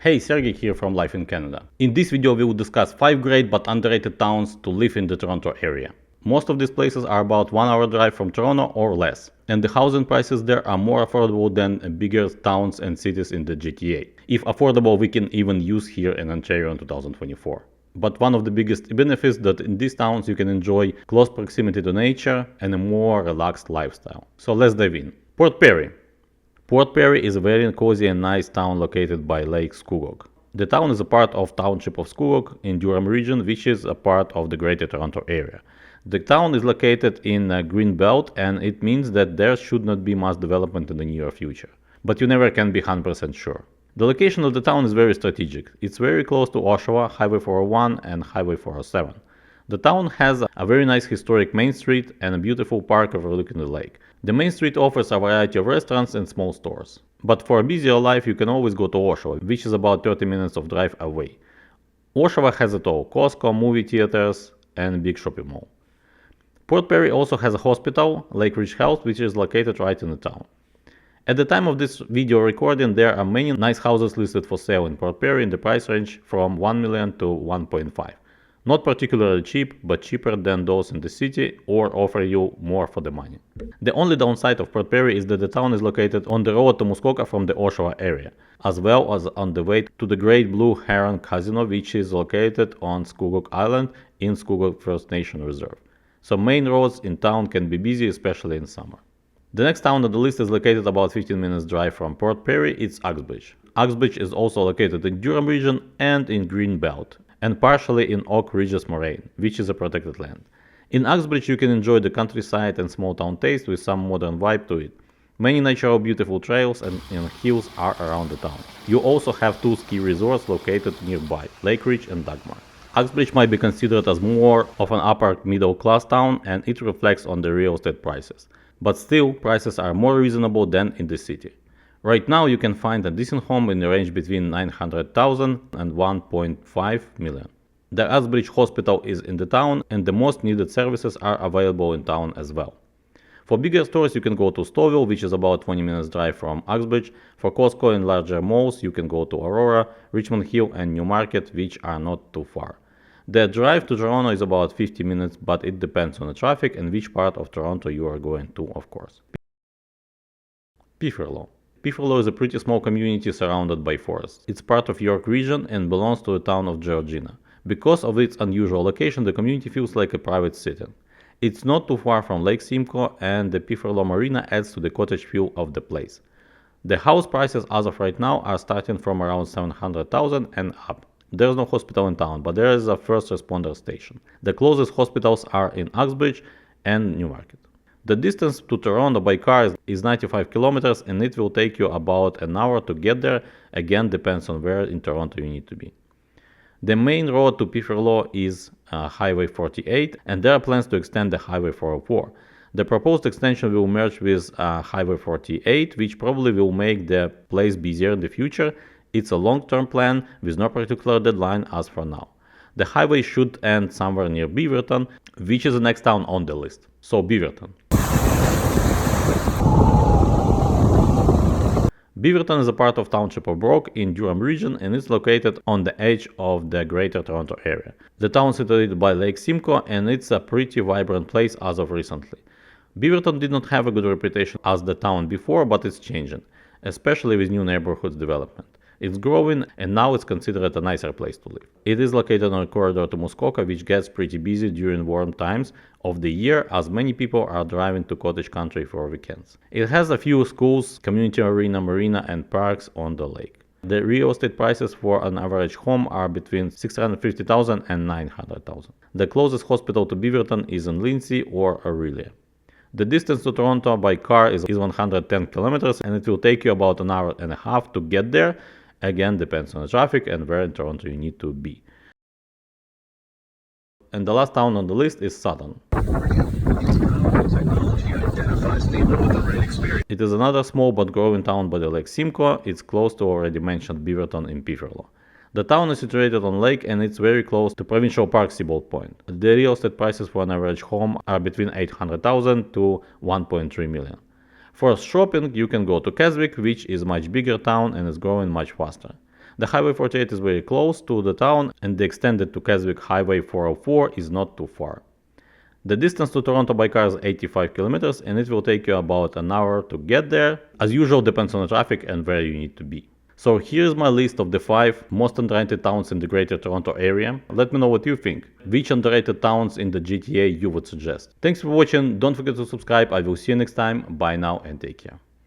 Hey, Sergey here from Life in Canada. In this video we will discuss 5 great but underrated towns to live in the Toronto area. Most of these places are about 1 hour drive from Toronto or less, and the housing prices there are more affordable than bigger towns and cities in the GTA. If affordable we can even use here in Ontario in 2024. But one of the biggest benefits that in these towns you can enjoy close proximity to nature and a more relaxed lifestyle. So let's dive in. Port Perry. Port Perry is a very cozy and nice town located by Lake Scugog. The town is a part of Township of Scugog in Durham region, which is a part of the Greater Toronto area. The town is located in a green belt, and it means that there should not be mass development in the near future. But you never can be 100% sure. The location of the town is very strategic. It's very close to Oshawa, Highway 401 and Highway 407. The town has a very nice historic main street and a beautiful park overlooking the lake. The main street offers a variety of restaurants and small stores. But for a busier life you can always go to Oshawa, which is about 30 minutes of drive away. Oshawa has it all: Costco, movie theaters and a big shopping mall. Port Perry also has a hospital, Lake Ridge Health, which is located right in the town. At the time of this video recording, there are many nice houses listed for sale in Port Perry in the price range from 1 million to 1.5. Not particularly cheap, but cheaper than those in the city or offer you more for the money. The only downside of Port Perry is that the town is located on the road to Muskoka from the Oshawa area, as well as on the way to the Great Blue Heron Casino, which is located on Scugog Island in Scugog First Nation Reserve. So main roads in town can be busy, especially in summer. The next town on the list is located about 15 minutes drive from Port Perry. It's Uxbridge. Uxbridge is also located in Durham region and in Green Belt, and partially in Oak Ridges Moraine, which is a protected land. In Uxbridge you can enjoy the countryside and small town taste with some modern vibe to it. Many natural beautiful trails and hills are around the town. You also have 2 ski resorts located nearby, Lake Ridge and Dagmar. Uxbridge might be considered as more of an upper middle class town, and it reflects on the real estate prices. But still, prices are more reasonable than in the city. Right now you can find a decent home in the range between 900,000 and 1.5 million. The Uxbridge Hospital is in the town, and the most needed services are available in town as well. For bigger stores you can go to Stouffville, which is about 20 minutes drive from Uxbridge. For Costco and larger malls you can go to Aurora, Richmond Hill and Newmarket, which are not too far. The drive to Toronto is about 50 minutes, but it depends on the traffic and which part of Toronto you are going to, of course. Pefferlaw. Pefferlaw is a pretty small community surrounded by forests. It's part of York region and belongs to the town of Georgina. Because of its unusual location, the community feels like a private city. It's not too far from Lake Simcoe, and the Pefferlaw Marina adds to the cottage feel of the place. The house prices as of right now are starting from around 700,000 and up. There's no hospital in town, but there is a first responder station. The closest hospitals are in Uxbridge and Newmarket. The distance to Toronto by car is 95 kilometers, and it will take you about an hour to get there. Again, depends on where in Toronto you need to be. The main road to Pefferlaw is Highway 48, and there are plans to extend the Highway 404. The proposed extension will merge with Highway 48, which probably will make the place busier in the future. It's a long-term plan with no particular deadline as for now. The highway should end somewhere near Beaverton, which is the next town on the list. So Beaverton. Beaverton is a part of Township of Brock in Durham region, and it's located on the edge of the Greater Toronto area. The town is situated by Lake Simcoe, and it's a pretty vibrant place as of recently. Beaverton did not have a good reputation as the town before, but it's changing, especially with new neighborhoods development. It's growing, and now it's considered a nicer place to live. It is located on a corridor to Muskoka, which gets pretty busy during warm times of the year, as many people are driving to cottage country for weekends. It has a few schools, community marina and parks on the lake. The real estate prices for an average home are between 650,000 and 900,000. The closest hospital to Beaverton is in Lindsay or Aurelia. The distance to Toronto by car is 110 kilometers, and it will take you about an hour and a half to get there. Again, depends on the traffic and where in Toronto you need to be. And the last town on the list is Sutton. It is another small but growing town by the Lake Simcoe. It's close to already mentioned Beaverton in Pefferlaw. The town is situated on lake, and it's very close to Provincial Park Seabolt Point. The real estate prices for an average home are between 800,000 to 1.3 million. For shopping, you can go to Keswick, which is a much bigger town and is growing much faster. The Highway 48 is very close to the town, and the extended to Keswick Highway 404 is not too far. The distance to Toronto by car is 85 kilometers, and it will take you about an hour to get there. As usual, depends on the traffic and where you need to be. So here's my list of the 5 most underrated towns in the Greater Toronto area. Let me know what you think. Which underrated towns in the GTA you would suggest. Thanks for watching. Don't forget to subscribe. I will see you next time. Bye now and take care.